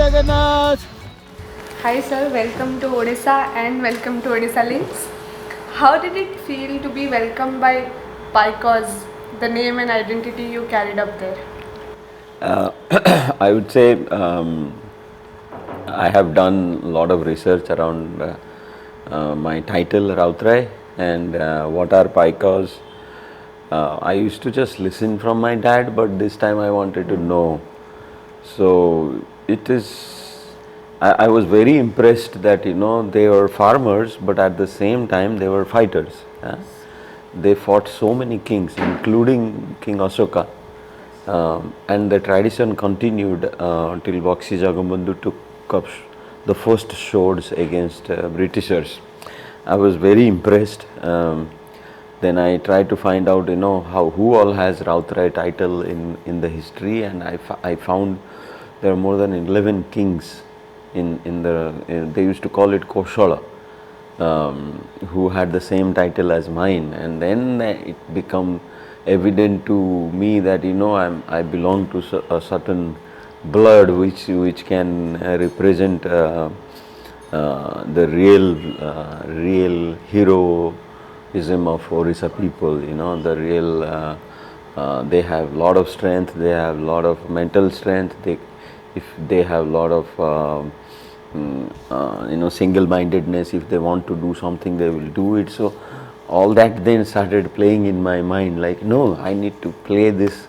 Jagannath! Hi sir, welcome to Odisha and welcome to Odishalinks. How did it feel to be welcomed by Paikas, the name and identity you carried up there? I would say I have done a lot of research around my title Rautrai and what are Paikas. I used to just listen from my dad, but this time I wanted to know. So it is. I was very impressed that they were farmers, but at the same time they were fighters. They fought so many kings, including King Ashoka. And the tradition continued till Bakshi Jagabandhu took up the first swords against Britishers. I was very impressed. Then I tried to find out, who all has Rautrai title in the history, and I found there are more than 11 kings they used to call it Koshala, who had the same title as mine, and then it became evident to me that I belong to a certain blood which can represent the real heroism of Orissa people. The real they have lot of strength, they have lot of mental strength. If they have lot of single-mindedness, if they want to do something they will do it. So all that then started playing in my mind, like, no, I need to play this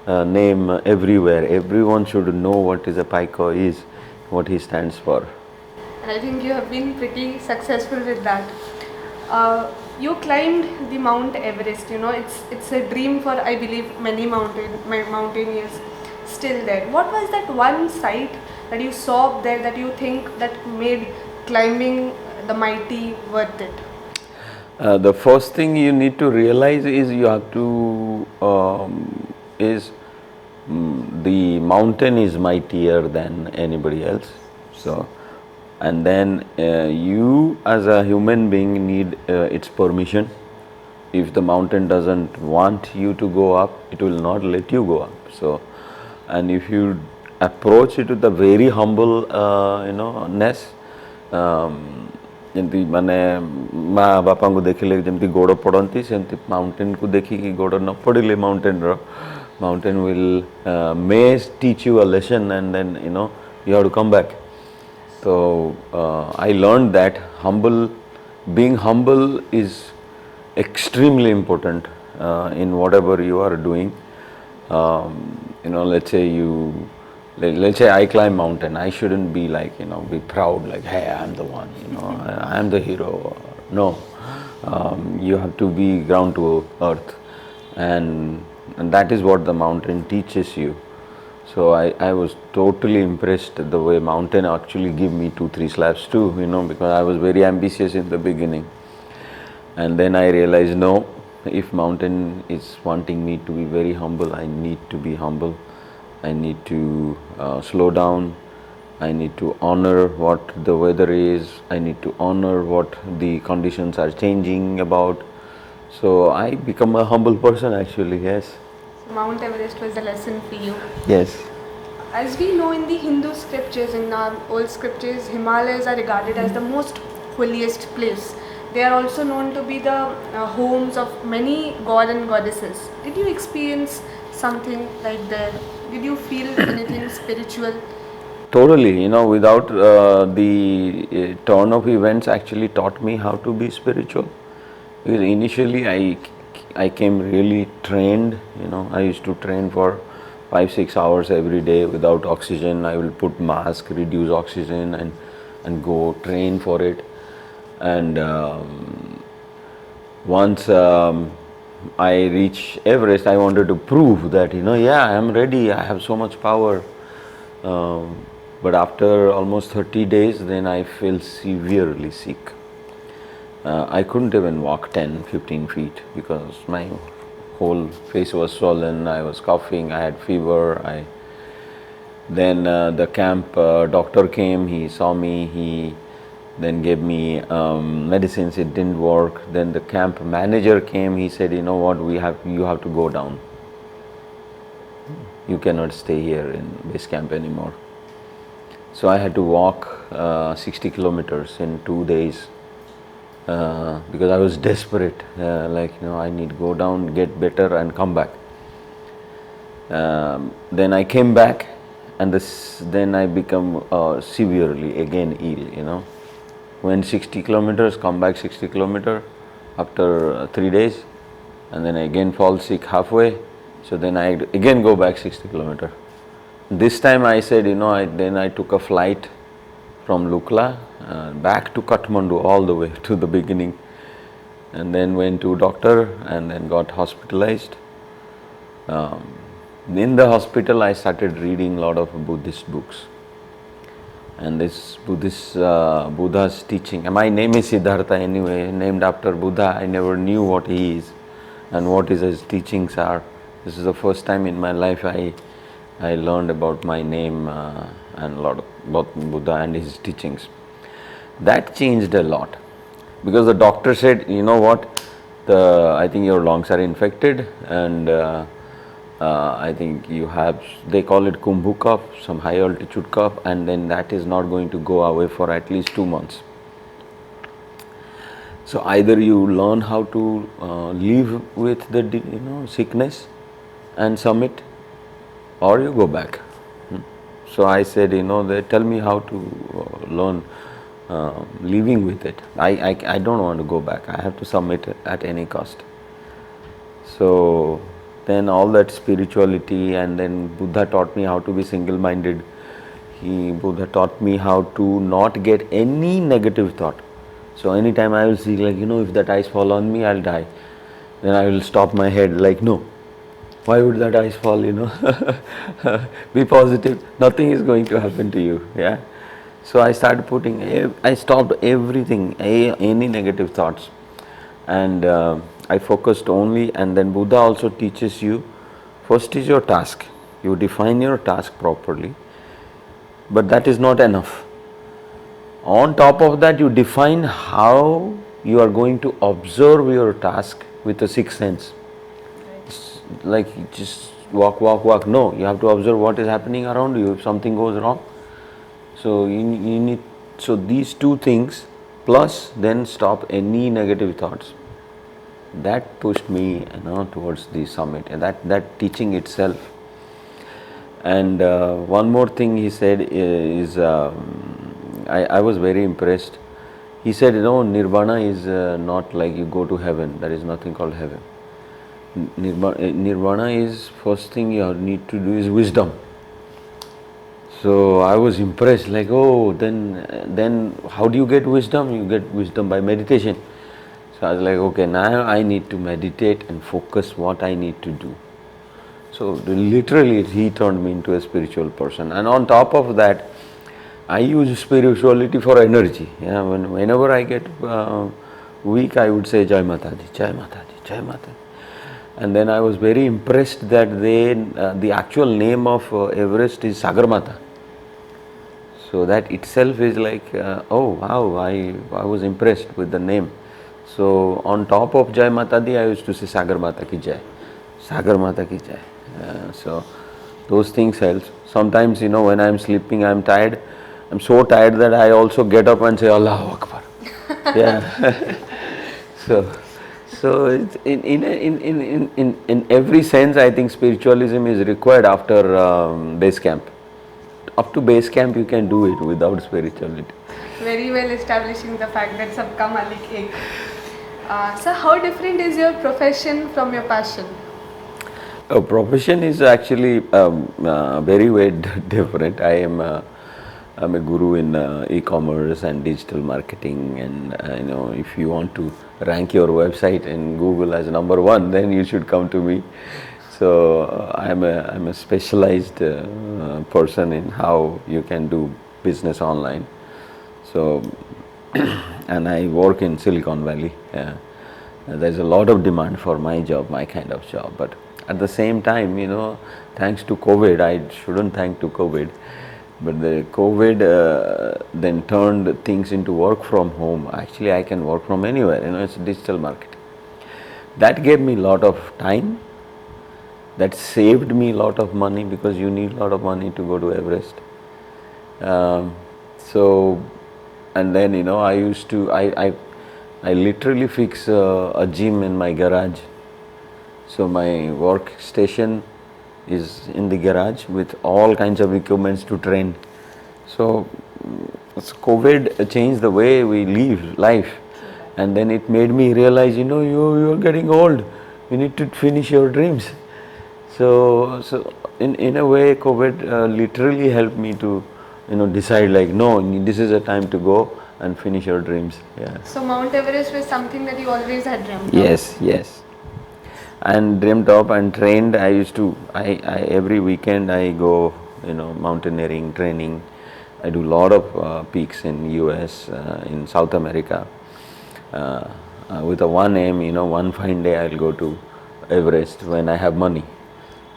name everywhere. Everyone should know what is a Paiko is, what he stands for. And I think you have been pretty successful with that. You climbed the Mount Everest. It's a dream for, I believe, many mountaineers still there. What was that one sight that you saw up there that you think that made climbing the mighty worth it? The first thing you need to realize is you have to the mountain is mightier than anybody else. So, and then you as a human being need its permission. If the mountain doesn't want you to go up, it will not let you go up. So, and if you approach it with a very humble ness, ଯେମିତି ମାନେ ମା ବାପାଙ୍କୁ ଦେଖିଲେ ଯେମିତି ଗୋଡ଼ ପଡ଼ନ୍ତି, ସେମିତି ମାଉଣ୍ଟେନକୁ ଦେଖିକି ଗୋଡ଼ ନ ପଡ଼ିଲେ mountain will may teach you a lesson, and then you have to come back. So I learned that being humble is extremely important in whatever you are doing. Let's say I climb mountain, I shouldn't be like, be proud, like, hey, I'm the one, I'm the hero. No, you have to be ground to earth, and that is what the mountain teaches you. So I was totally impressed the way mountain actually give me 2-3 slaps too, because I was very ambitious in the beginning. And then I realized, no, if mountain is wanting me to be very humble, I need to be humble. I need to slow down. I need to honor what the weather is. I need to honor what the conditions are changing about. So I become a humble person actually, yes. So Mount Everest was a lesson for you. Yes. As we know in the Hindu scriptures, in our old scriptures, Himalayas are regarded as the most holiest place. They are also known to be the homes of many god and goddesses. Did you experience something like that? Did you feel anything spiritual? Totally, without the turn of events actually taught me how to be spiritual. Because initially I came really trained, I used to train for 5-6 hours every day without oxygen. I will put mask, reduce oxygen, and go train for it. And once I reach Everest, I wanted to prove that, yeah, I am ready, I have so much power. But after almost 30 days, then I feel severely sick. I couldn't even walk 10-15 feet because my whole face was swollen, I was coughing, I had fever. Then the camp doctor came, he saw me, he then gave me medicines. It didn't work. Then the camp manager came, he said, you know what, you have to go down. You cannot stay here in base camp anymore. So I had to walk 60 kilometers in 2 days because I was desperate. I need to go down, get better, and come back. Then I came back, and then I become severely again ill. Went 60 kilometers, come back 60 kilometer after 3 days, and then I again fall sick halfway. So then I again go back 60 kilometer. This time I said, then I took a flight from Lukla back to Kathmandu all the way to the beginning, and then went to doctor and then got hospitalized. In the hospital I started reading a lot of Buddhist books, and this Buddhist Buddha's teaching. And my name is Siddhartha anyway, named after Buddha. I never knew what he is and what his teachings are. This is the first time in my life I learned about my name and a lot about Buddha and his teachings. That changed a lot, because the doctor said, you know what, I think your lungs are infected, and I think you have, they call it kumbhu cough, some high altitude cough, and then that is not going to go away for at least 2 months. So either you learn how to live with the sickness and submit, or you go back. So I said, they tell me how to learn living with it. I don't want to go back. I have to submit at any cost. So then all that spirituality, and then Buddha taught me how to be single-minded. Buddha taught me how to not get any negative thought. So anytime I will see, if that ice fall on me, I'll die. Then I will stop my head, no. Why would that ice fall, Be positive. Nothing is going to happen to you, yeah. So I started I stopped everything, any negative thoughts. And I focused only, and then Buddha also teaches you, first is your task. You define your task properly, but that is not enough. On top of that, you define how you are going to observe your task with the sixth sense. Just walk. No, you have to observe what is happening around you if something goes wrong. So you need, so these two things, plus then stop any negative thoughts. That pushed me towards the summit, and that teaching itself. And one more thing he said is, I was very impressed. He said, nirvana is not like you go to heaven. There is nothing called heaven. Nirvana is, first thing you need to do is wisdom. So I was impressed, then how do you get wisdom? You get wisdom by meditation. So I was like, okay, now I need to meditate and focus what I need to do. So literally he turned me into a spiritual person. And on top of that, I use spirituality for energy. Yeah, whenever I get weak, I would say Jai Mataji, Jai Mataji, Jai Mataji. And then I was very impressed that the actual name of Everest is Sagar Mata. So that itself is oh wow, I was impressed with the name. So on top of Jai Mata Di, I used to say Sagar Mata Ki Jai, Sagar Mata Ki Jai. So those things help. Sometimes when I am sleeping, I am tired. I am so tired that I also get up and say Allahu Akbar. Yeah. So it's in every sense, I think spiritualism is required after base camp. Up to base camp, you can do it without spirituality. Very well establishing the fact that sabka malik ek. So how different is your profession from your passion? Profession is actually very different. I'm a guru in e-commerce and digital marketing, and if you want to rank your website in Google as number 1, then you should come to me. So I'm a specialized person in how you can do business online. So and I work in Silicon Valley. There's a lot of demand for my job, my kind of job. But at the same time, thanks to COVID, I shouldn't thank to COVID, but the COVID then turned things into work from home. Actually, I can work from anywhere. It's digital marketing. That gave me a lot of time. That saved me a lot of money, because you need a lot of money to go to Everest. Um, so, and then I used to I literally fix a gym in my garage. So my workstation is in the garage with all kinds of equipments to train. So, COVID changed the way we live life, and then it made me realize, you're getting old. You need to finish your dreams. So in a way, COVID literally helped me to, decide like, no, this is a time to go and finish your dreams. Yeah. So Mount Everest was something that you always had dreamt of. Yes, yes. And dreamt of and trained. I used to. I every weekend I go, mountaineering training. I do a lot of peaks in US, in South America. With a one aim, one fine day I'll go to Everest when I have money.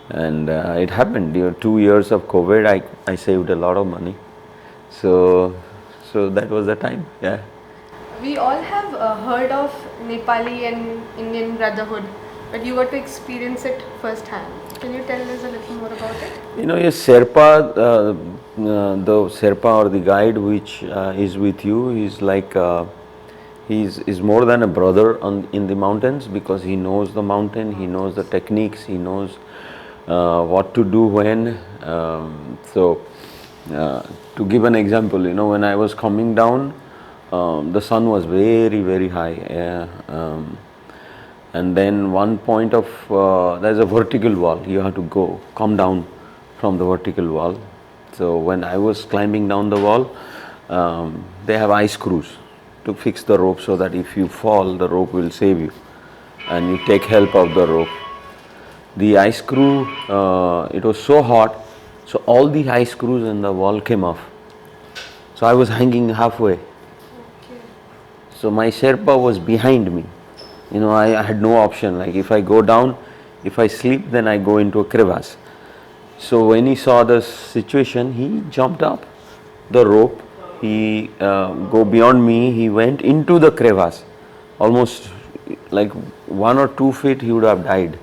And it happened. 2 years of COVID, I saved a lot of money. So that was the time. Yeah. We all have heard of Nepali and Indian Brotherhood, but you got to experience it firsthand. Can you tell us a little more about it? Yes, Sherpa, the Sherpa or the guide which is with you is like is more than a brother in the mountains, because he knows the mountain, he knows the techniques, he knows what to do when. To give an example, when I was coming down, the sun was very, very high. And then one point of, there's a vertical wall, you have to come down from the vertical wall. So when I was climbing down the wall, they have ice screws to fix the rope, so that if you fall, the rope will save you and you take help of the rope. The ice screw, it was so hot, so all the ice screws in the wall came off. So I was hanging halfway. Okay. So my Sherpa was behind me. I had no option. Like if I go down, if I sleep, then I go into a crevasse. So when he saw the situation, he jumped up the rope. He go beyond me. He went into the crevasse. Almost like 1 or 2 feet, he would have died.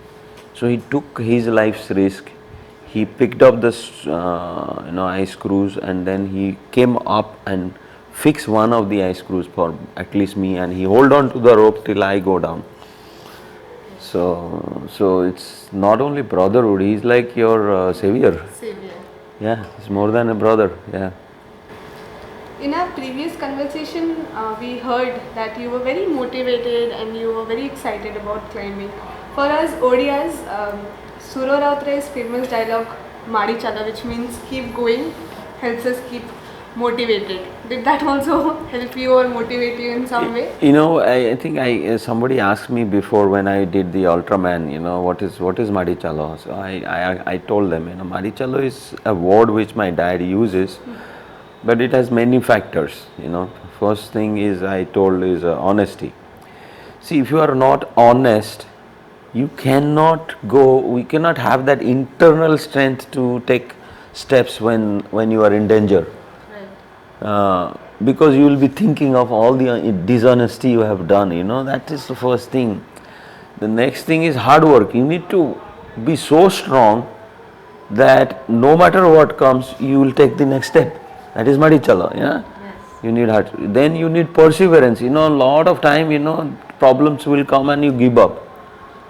So he took his life's risk. He picked up the ice screws, and then he came up and fixed one of the ice screws for at least me, and he hold on to the rope till I go down. So it's not only brotherhood, he's like your savior. Savior. Yeah, he's more than a brother. Yeah. In our previous conversation, we heard that you were very motivated and you were very excited about climbing. For us Odias, Suro Rautrai's famous dialogue, Madi Chala, which means keep going, helps us keep motivated. Did that also help you or motivate you in some way? I think somebody asked me before when I did the Ultraman, what is Madi Chalo? So I told them, Madi Chalo is a word which my dad uses, but it has many factors. First thing is I told is honesty. See, if you are not honest, we cannot have that internal strength to take steps when you are in danger. Because you will be thinking of all the dishonesty you have done, that is the first thing. The next thing is hard work. You need to be so strong that no matter what comes, you will take the next step. That is Madi Chala, yeah? Yes. You need hard. Then you need perseverance. A lot of time, problems will come and you give up.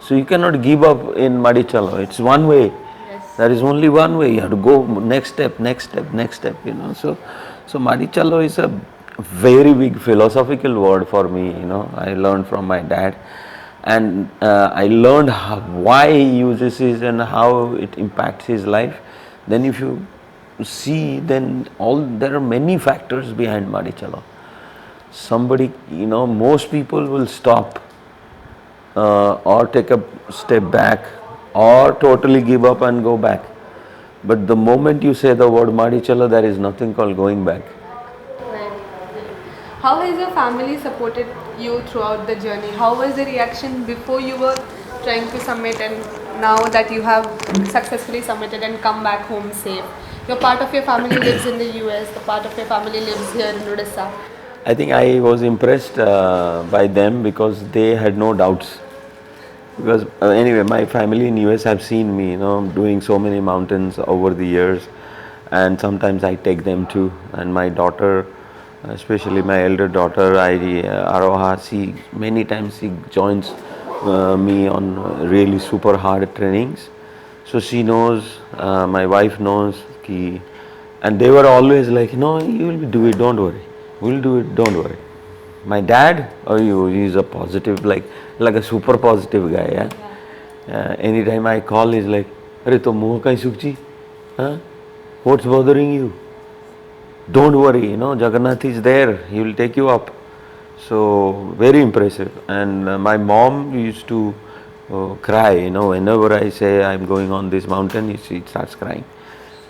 So you cannot give up in Madi Chala. It's one way. Yes. There is only one way. You have to go next step. So Madi Chala is a very big philosophical word for me. I learned from my dad, and I learned why he uses it and how it impacts his life. Then if you see, then there are many factors behind Madi Chala. Somebody, most people will stop or take a step back or totally give up and go back. But the moment you say the word Madi Chala, there is nothing called going back. Right. How has your family supported you throughout the journey? How was the reaction before you were trying to submit, and now that you have successfully submitted and come back home safe? Your part of your family lives in the US, the part of your family lives here in Odisha. I think I was impressed by them because they had no doubts. Because anyway, my family in US have seen me, doing so many mountains over the years, and sometimes I take them too. And my daughter, especially my elder daughter, Aroha, she many times she joins me on really super hard trainings. So she knows, my wife knows, ki, and they were always like, no, you will do it, don't worry. We'll do it, don't worry. My dad, oh, he's a positive, like a super positive guy. Yeah. Anytime I call, he's like, "Arey, to muh kai sukchi? Huh? What's bothering you? Don't worry, Jagannath is there. He will take you up." So very impressive. And my mom used to cry. Whenever I say I'm going on this mountain, she starts crying,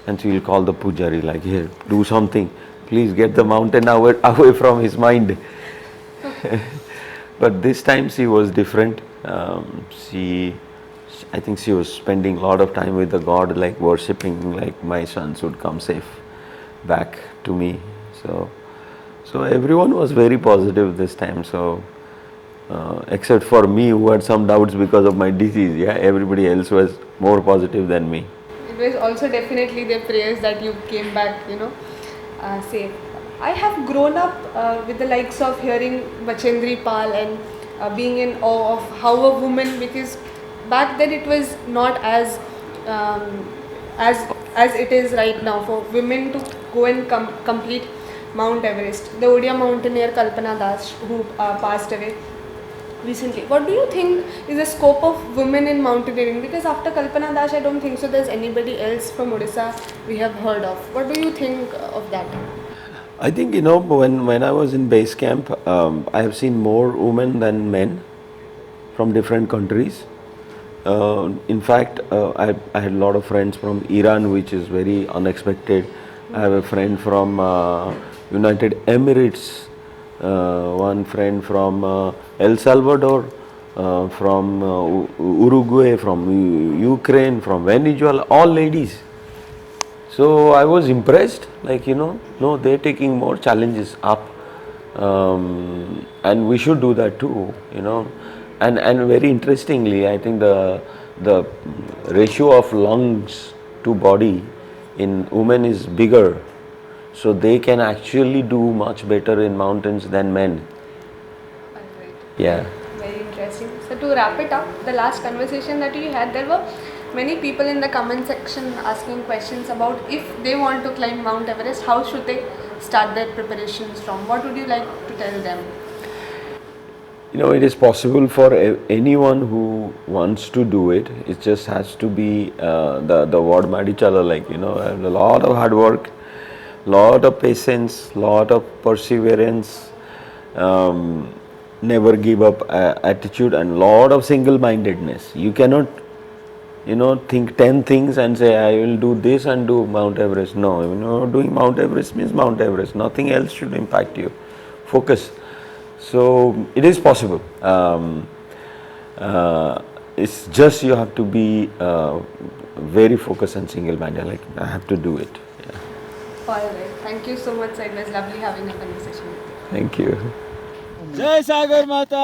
and she will call the pujari like, "Here, do something. Please get the mountain away from his mind." But this time she was different. I think she was spending a lot of time with the God, like worshipping, like my sons would come safe back to me. So everyone was very positive this time. So except for me, who had some doubts because of my disease, yeah, everybody else was more positive than me. It was also definitely their prayers that you came back, safe. I have grown up with the likes of hearing Bachendri Pal and being in awe of how a woman, because back then it was not um, as it is right now for women to go and complete Mount Everest. The Odia mountaineer Kalpana Das, who passed away recently. What do you think is the scope of women in mountaineering? Because after Kalpana Das, I don't think so there's anybody else from Odisha we have heard of. What do you think of that? I think, when I was in base camp, I have seen more women than men from different countries. In fact, I had a lot of friends from Iran, which is very unexpected. I have a friend from United Emirates, one friend from El Salvador, from Uruguay, from Ukraine, from Venezuela, all ladies. So I was impressed, like, no, they're taking more challenges up, and we should do that too. And very interestingly, I think the ratio of lungs to body in women is bigger, so they can actually do much better in mountains than men. Alright. Yeah. Very interesting. So to wrap it up, the last conversation that we had, there were many people in the comment section asking questions about if they want to climb Mount Everest, how should they start their preparations from? What would you like to tell them? It is possible for anyone who wants to do it. It just has to be the word Madichala, like, a lot of hard work, lot of patience, lot of perseverance, never give up attitude, and lot of single-mindedness. You cannot, think 10 things and say, I will do this and do Mount Everest. No, doing Mount Everest means Mount Everest. Nothing else should impact you. Focus. So it is possible. It's just you have to be very focused and single-minded. Like, I have to do it. Yeah. Alright. Thank you so much. It was lovely having a conversation with you. Thank you. जय सागर माता